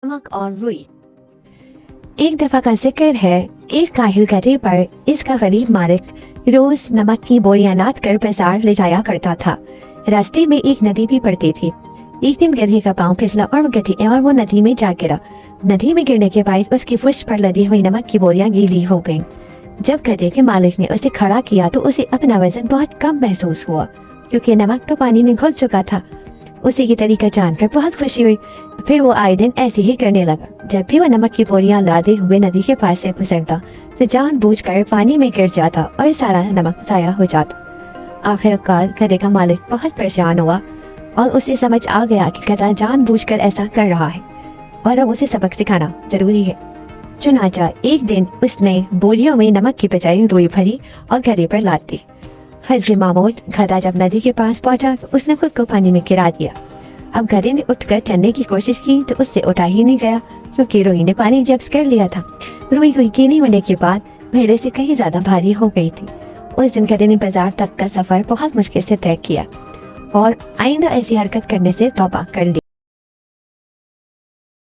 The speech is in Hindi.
नमक और रुई। एक दफा का जिक्र है, एक काहिल गधे पर इसका गरीब मालिक रोज नमक की बोरियां लाद कर बाजार ले जाया करता था। रास्ते में एक नदी भी पड़ती थी। एक दिन गधे का पांव फिसला और वो नदी में जा गिरा। नदी में गिरने के बाद उसकी फुर्श पर लदी हुई नमक की बोरियां गीली हो गईं। जब गधे के मालिक ने उसे खड़ा किया तो उसे अपना वजन बहुत कम महसूस हुआ, क्योंकि नमक तो पानी में घुल चुका था। उसे ये तरीका जानकर बहुत खुशी हुई। फिर वो आए दिन ऐसे ही करने लगा। जब भी वो नमक की बोरियां लादे हुए नदी के पास से गुजरता तो जानबूझकर पानी में गिर जाता और सारा नमक ज़ाया हो जाता। आखिरकार गधे का मालिक बहुत परेशान हुआ और उसे समझ आ गया कि गधा जानबूझकर ऐसा कर रहा है और अब उसे सबक सिखाना जरूरी है। चुनाचा एक दिन उसने बोरियों में नमक की बजाय रुई भरी और गधे पर लाद दी। हजरी मामूद गधा जब नदी के पास पहुंचा तो उसने खुद को पानी में गिरा दिया। अब गधे ने उठकर चलने की कोशिश की तो उससे उठा ही नहीं गया, क्योंकि रुई ने पानी जब्स कर लिया था। रुई गीली होने के बाद मेरे से कहीं ज्यादा भारी हो गई थी। उस दिन गधे ने बाजार तक का सफर बहुत मुश्किल से तय किया और आइंदा ऐसी हरकत करने से तौबा कर ली।